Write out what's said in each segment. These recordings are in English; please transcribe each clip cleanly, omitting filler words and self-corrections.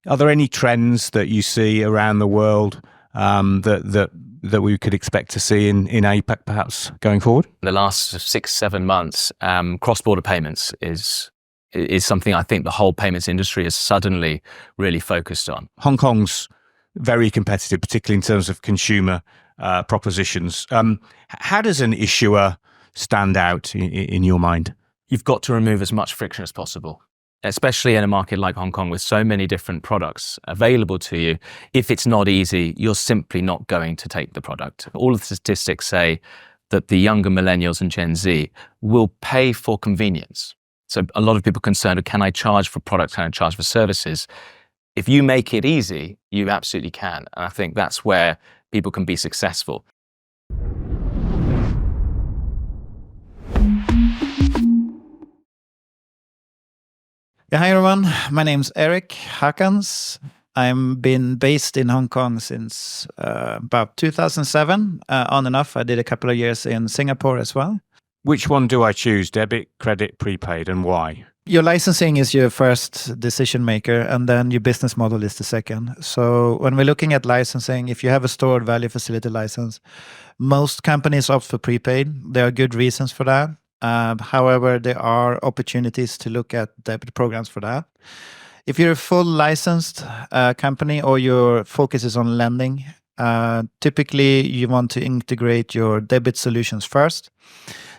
Are there any trends that you see around the world that we could expect to see in APAC perhaps going forward? The last 6-7 months, cross-border payments is something I think the whole payments industry is suddenly really focused on. Hong Kong's very competitive, particularly in terms of consumer propositions. How does an issuer stand out in your mind? You've got to remove as much friction as possible, especially in a market like Hong Kong with so many different products available to you. If it's not easy, you're simply not going to take the product. All of the statistics say that the younger millennials and Gen Z will pay for convenience. So a lot of people are concerned, can I charge for products, can I charge for services? If you make it easy, you absolutely can. And I think that's where people can be successful. Yeah, hi everyone. My name's Erik Hakans. I've been based in Hong Kong since about 2007. On and off, I did a couple of years in Singapore as well. Which one do I choose? Debit, credit, prepaid, and why? Your licensing is your first decision maker, and then your business model is the second. So when we're looking at licensing, if you have a stored value facility license, most companies opt for prepaid. There are good reasons for that. However, there are opportunities to look at debit programs for that. If you're a full licensed company or your focus is on lending, typically you want to integrate your debit solutions first.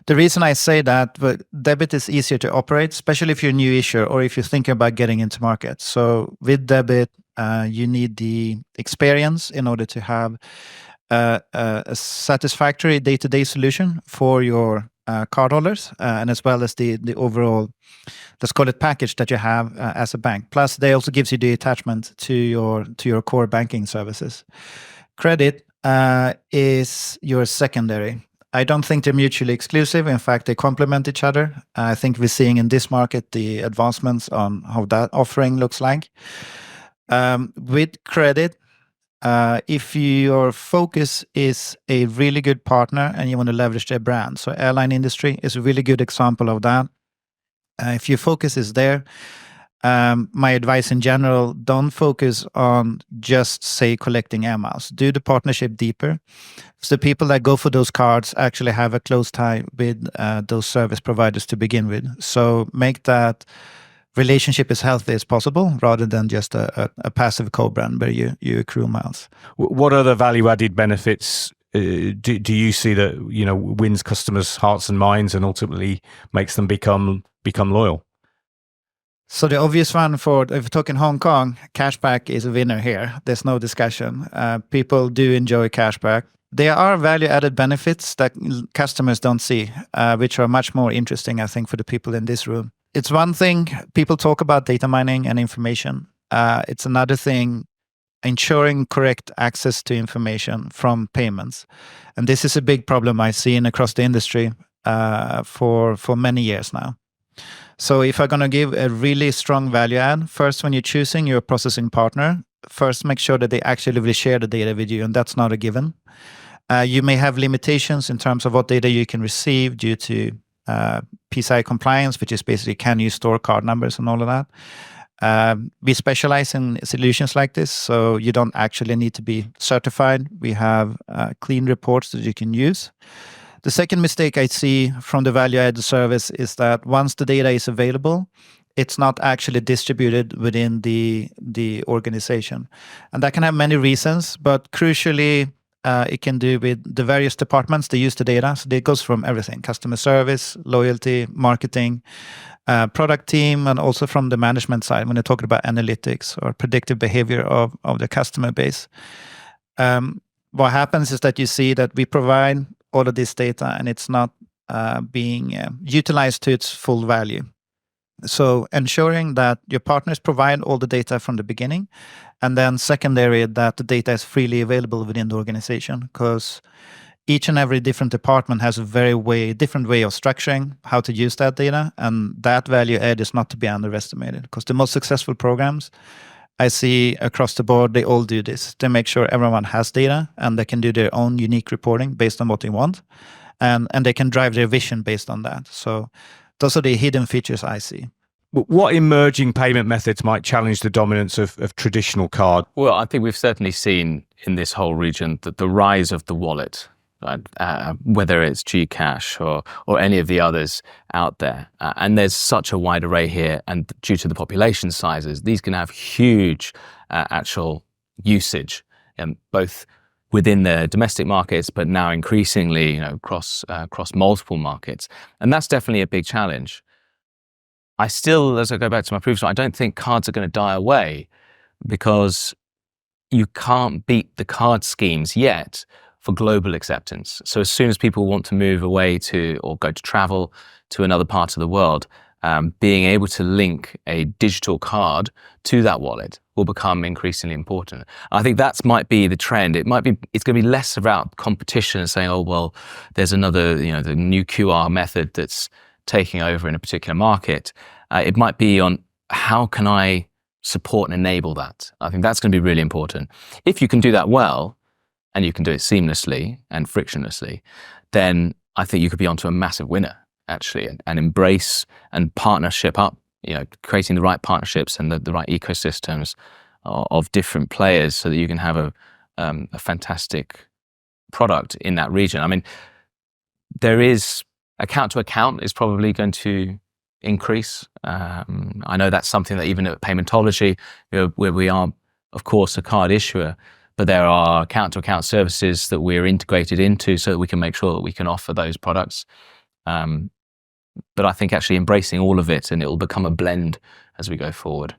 The reason I say that, but debit is easier to operate, especially if you're a new issuer or if you're thinking about getting into market. So with debit, you need the experience in order to have a satisfactory day-to-day solution for your cardholders, and as well as the overall, let's call it package that you have as a bank. Plus, they also gives you the attachment to your core banking services. Credit is your secondary. I don't think they're mutually exclusive. In fact, they complement each other. I think we're seeing in this market the advancements on how that offering looks like. With credit, if your focus is a really good partner and you want to leverage their brand, so airline industry is a really good example of that. If your focus is there, my advice in general, don't focus on just, say, collecting air miles. Do the partnership deeper. So the people that go for those cards actually have a close tie with those service providers to begin with. So make that relationship as healthy as possible rather than just a passive co-brand where you accrue miles. What other value-added benefits do you see that wins customers' hearts and minds and ultimately makes them become loyal? So the obvious one if we're talking Hong Kong, cashback is a winner here. There's no discussion. People do enjoy cashback. There are value-added benefits that customers don't see, which are much more interesting, I think, for the people in this room. It's one thing, people talk about data mining and information. It's another thing, ensuring correct access to information from payments. And this is a big problem I've seen across the industry for many years now. So if I'm going to give a really strong value add, first, when you're choosing your processing partner, first make sure that they actually will share the data with you, and that's not a given. You may have limitations in terms of what data you can receive due to PCI compliance, which is basically can you store card numbers and all of that. We specialize in solutions like this, so you don't actually need to be certified. We have clean reports that you can use. The second mistake I see from the value-added service is that once the data is available, it's not actually distributed within the organization. And that can have many reasons, but crucially, it can do with the various departments that use the data. So it goes from everything, customer service, loyalty, marketing, product team, and also from the management side when they're talking about analytics or predictive behavior of the customer base. What happens is that you see that we provide all of this data and it's not being utilized to its full value. So ensuring that your partners provide all the data from the beginning, and then secondary, that the data is freely available within the organization, because each and every different department has a different way of structuring how to use that data, and that value add is not to be underestimated, because the most successful programs I see across the board, they all do this. They make sure everyone has data and they can do their own unique reporting based on what they want, and they can drive their vision based on that. So those are the hidden features I see. What emerging payment methods might challenge the dominance of traditional card? Well, I think we've certainly seen in this whole region that the rise of the wallet, whether it's Gcash or any of the others out there, and there's such a wide array here, and due to the population sizes, these can have huge actual usage, both within the domestic markets, but now increasingly, across multiple markets, and that's definitely a big challenge. I still, as I go back to my previous one, I don't think cards are going to die away, because you can't beat the card schemes yet for global acceptance. So as soon as people want to move away to or go to travel to another part of the world, being able to link a digital card to that wallet will become increasingly important. I think that might be the trend. It's going to be less about competition and saying, oh, well, there's another, the new QR method that's taking over in a particular market. It might be on how can I support and enable that. I think that's going to be really important. If you can do that well, and you can do it seamlessly and frictionlessly, then I think you could be onto a massive winner, actually, and embrace and partnership up, creating the right partnerships and the right ecosystems of different players so that you can have a fantastic product in that region. I mean, there is account to account is probably going to increase. I know that's something that even at Paymentology, where we are, of course, a card issuer, but there are account-to-account services that we're integrated into so that we can make sure that we can offer those products. But I think actually embracing all of it, and it will become a blend as we go forward.